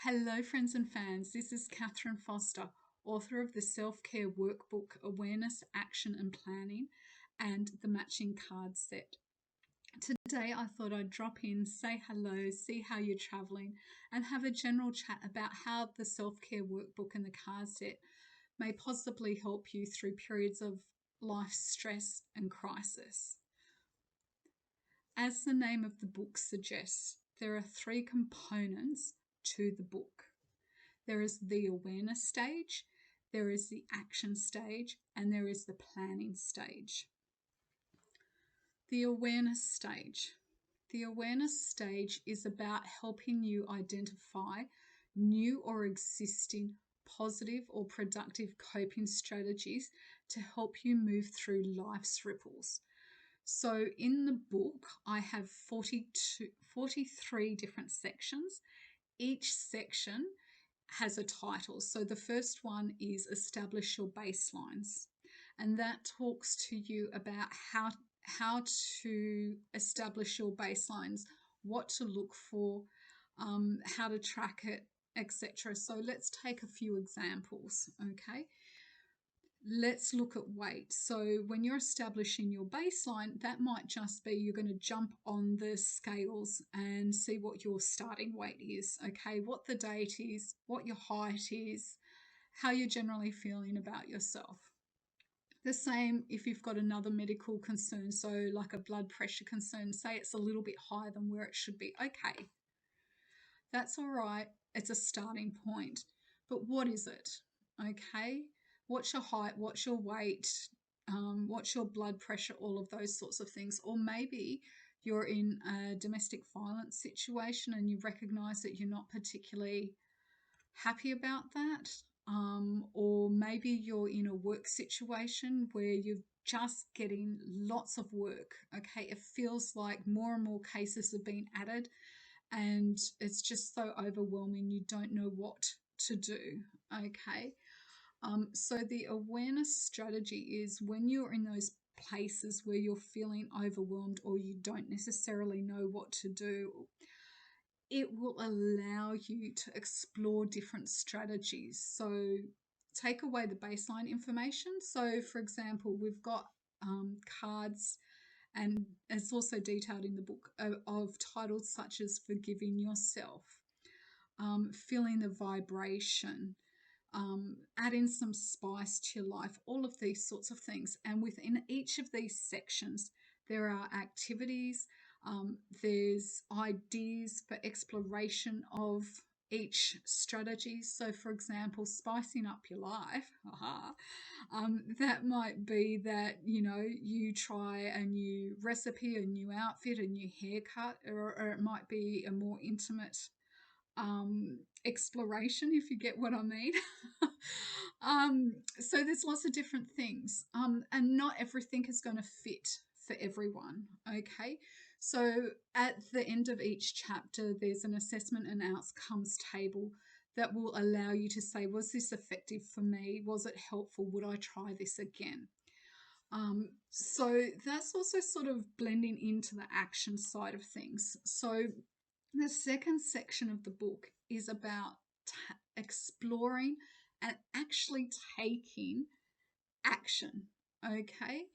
Hello, friends and fans. This is Katherine Foster, author of the Self-Care Workbook, Awareness, Action and Planning, and the Matching Card Set. Today, I thought I'd drop in, say hello, see how you're traveling, and have a general chat about how the Self-Care Workbook and the card set may possibly help you through periods of life stress and crisis. As the name of the book suggests, there are three components to the book. There is the awareness stage, there is the action stage, and there is the planning stage. The awareness stage. The awareness stage is about helping you identify new or existing positive or productive coping strategies to help you move through life's ripples. So in the book, I have 43 different sections. Each section has a title. So the first one is Establish Your Baselines. And that talks to you about how to establish your baselines, what to look for, how to track it, etc. So let's take a few examples, okay? Let's look at weight. So when you're establishing your baseline, that might just be you're going to jump on the scales and see what your starting weight is, okay? What the date is, what your height is, how you're generally feeling about yourself. The same if you've got another medical concern, so like a blood pressure concern, say it's a little bit higher than where it should be. Okay, that's all right. It's a starting point. But what is it? Okay. What's your height? What's your weight? What's your blood pressure? All of those sorts of things. Or maybe you're in a domestic violence situation and you recognize that you're not particularly happy about that. Or maybe you're in a work situation where you're just getting lots of work. Okay. It feels like more and more cases are being added and it's just so overwhelming. You don't know what to do. Okay. So the awareness strategy is when you're in those places where you're feeling overwhelmed or you don't necessarily know what to do, it will allow you to explore different strategies. So take away the baseline information. So for example, we've got cards, and it's also detailed in the book, of titles such as Forgiving Yourself, Feeling the Vibration, adding some spice to your life, all of these sorts of things. And within each of these sections, there are activities, there's ideas for exploration of each strategy. So for example, spicing up your life, that might be that, you try a new recipe, a new outfit, a new haircut, or it might be a more intimate exploration, if you get what I mean. So there's lots of different things, and not everything is going to fit for everyone. Okay, so at the end of each chapter, there's an assessment and outcomes table that will allow you to say, was this effective for me? Was it helpful? Would I try this again? So that's also sort of blending into the action side of things. So the second section of the book is about exploring and actually taking action, okay,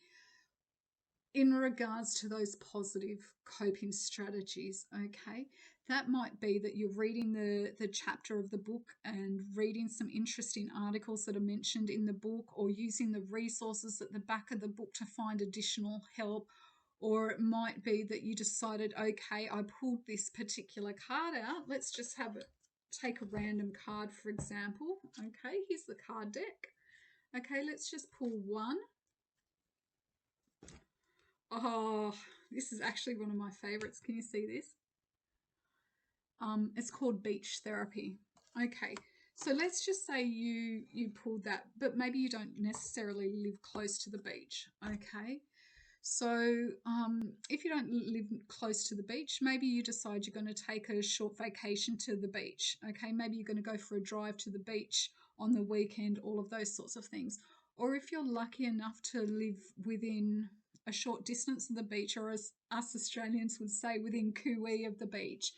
in regards to those positive coping strategies, okay. That might be that you're reading the chapter of the book and reading some interesting articles that are mentioned in the book, or using the resources at the back of the book to find additional help. Or it might be that you decided, okay, I pulled this particular card out. Let's just take a random card, for example. Okay, here's the card deck. Okay, let's just pull one. Oh, this is actually one of my favorites. Can you see this? It's called Beach Therapy. Okay, so let's just say you pulled that, but maybe you don't necessarily live close to the beach. Okay, so if you don't live close to the beach, maybe you decide you're going to take a short vacation to the beach. Okay, maybe you're going to go for a drive to the beach on the weekend, all of those sorts of things. Or if you're lucky enough to live within a short distance of the beach, or as us Australians would say, within cooee of the beach,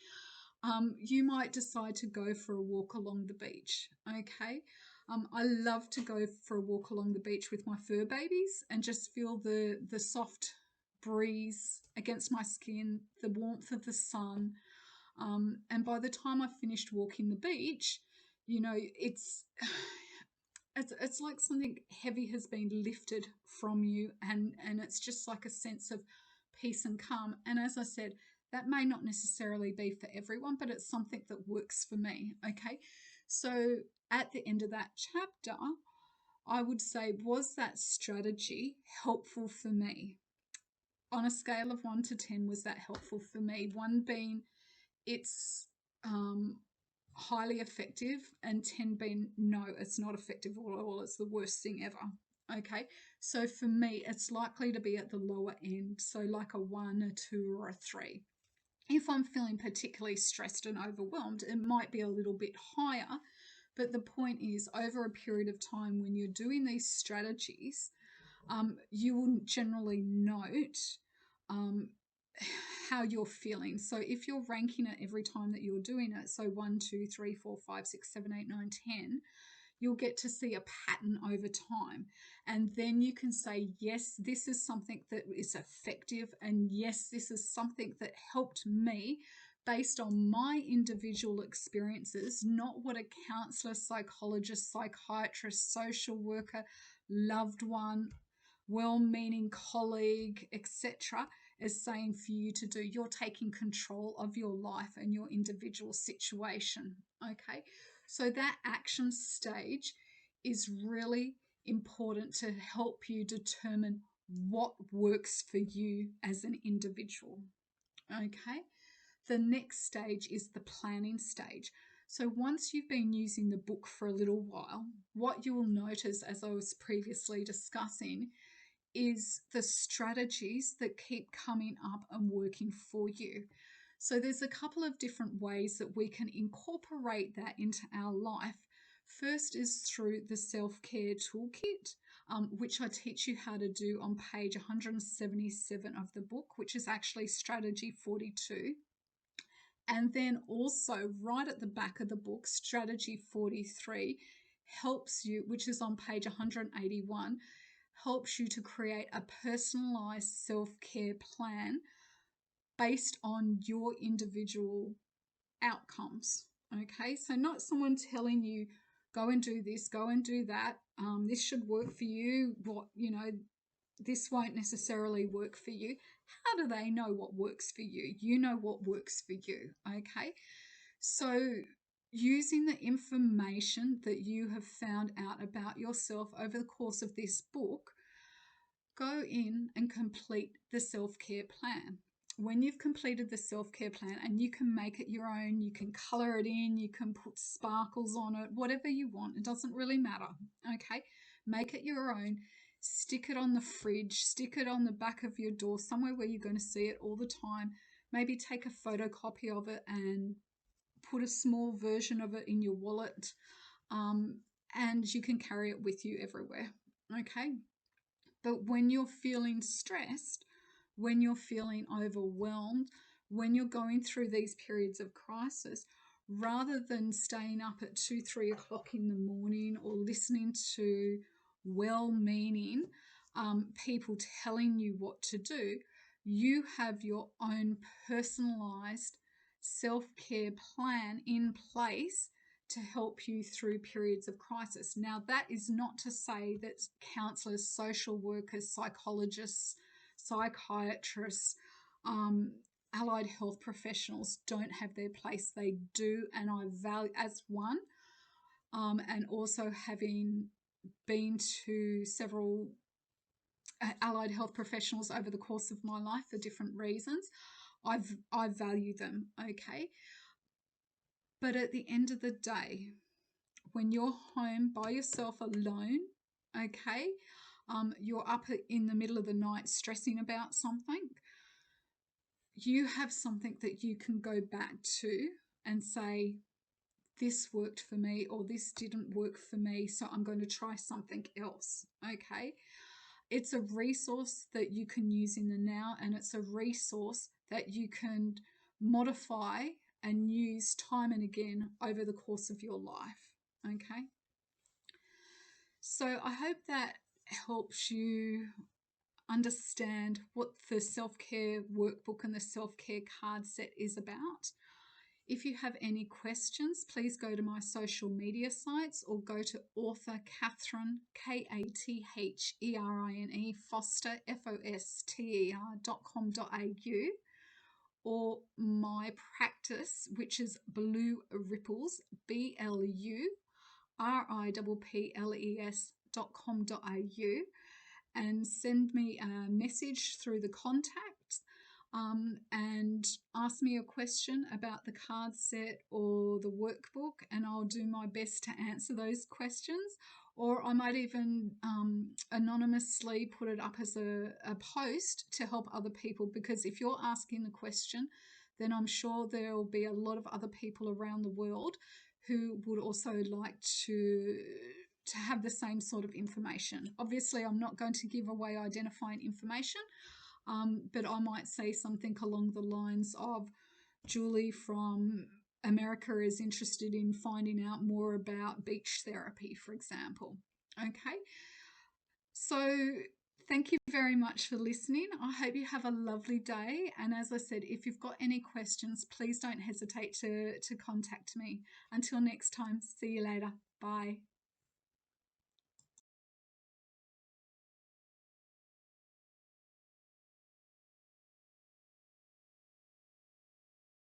You might decide to go for a walk along the beach. Okay. I love to go for a walk along the beach with my fur babies and just feel the soft breeze against my skin, the warmth of the sun. And by the time I finished walking the beach, you know, it's like something heavy has been lifted from you, and it's just like a sense of peace and calm. And as I said, that may not necessarily be for everyone, but it's something that works for me. Okay, so at the end of that chapter, I would say, was that strategy helpful for me? On a scale of 1 to 10, was that helpful for me? 1 being it's highly effective, and 10 being no, it's not effective at all, it's the worst thing ever. Okay, so for me, it's likely to be at the lower end, so like a 1, a 2, or a 3. If I'm feeling particularly stressed and overwhelmed, it might be a little bit higher. But the point is, over a period of time, when you're doing these strategies, you will generally note um, how you're feeling. So if you're ranking it every time that you're doing it, so 1, 2, 3, 4, 5, 6, 7, 8, 9, 10, you'll get to see a pattern over time. And then you can say, yes, this is something that is effective. And yes, this is something that helped me based on my individual experiences, not what a counselor, psychologist, psychiatrist, social worker, loved one, well-meaning colleague, etc., is saying for you to do. You're taking control of your life and your individual situation. Okay, so that action stage is really important to help you determine what works for you as an individual. Okay, the next stage is the planning stage. So once you've been using the book for a little while, what you will notice, as I was previously discussing, is the strategies that keep coming up and working for you. So there's a couple of different ways that we can incorporate that into our life. First is through the self-care toolkit, which I teach you how to do on page 177 of the book, which is actually strategy 42. And then also right at the back of the book, strategy 43 helps you, which is on page 181, helps you to create a personalized self-care plan based on your individual outcomes. Okay, so not someone telling you, go and do this, go and do that, this should work for you, this won't necessarily work for you. How do they know what works for you? You know what works for you. Okay, so using the information that you have found out about yourself over the course of this book, go in and complete the self-care plan. When you've completed the self-care plan, and you can make it your own, you can color it in, you can put sparkles on it, whatever you want, it doesn't really matter. Okay, make it your own, stick it on the fridge, stick it on the back of your door, somewhere where you're going to see it all the time. Maybe take a photocopy of it and put a small version of it in your wallet, and you can carry it with you everywhere. Okay, but when you're feeling stressed, when you're feeling overwhelmed, when you're going through these periods of crisis, rather than staying up at 2, 3 o'clock in the morning or listening to well-meaning people telling you what to do, you have your own personalized self-care plan in place to help you through periods of crisis. Now, that is not to say that counselors, social workers, psychologists, psychiatrists, allied health professionals don't have their place. They do, and I value as one, and also having been to several allied health professionals over the course of my life for different reasons, I value them. Okay, but at the end of the day, when you're home by yourself alone, okay, you're up in the middle of the night stressing about something, you have something that you can go back to and say, this worked for me, or this didn't work for me, so I'm going to try something else. Okay, it's a resource that you can use in the now, and it's a resource that you can modify and use time and again over the course of your life. Okay. So I hope that helps you understand what the self-care workbook and the self-care card set is about. If you have any questions, please go to my social media sites or go to author Katherine, Katherine, Foster, foster.com.au, or my practice, which is Blue Ripples, BLURIPPLES.com.au, and send me a message through the contacts, and ask me a question about the card set or the workbook, and I'll do my best to answer those questions. Or I might even anonymously put it up as a post to help other people, because if you're asking the question, then I'm sure there will be a lot of other people around the world who would also like to have the same sort of information. Obviously, I'm not going to give away identifying information, but I might say something along the lines of, Julie from America is interested in finding out more about beach therapy, for example. Okay, so thank you very much for listening. I hope you have a lovely day. And as I said, if you've got any questions, please don't hesitate to contact me. Until next time, see you later. Bye.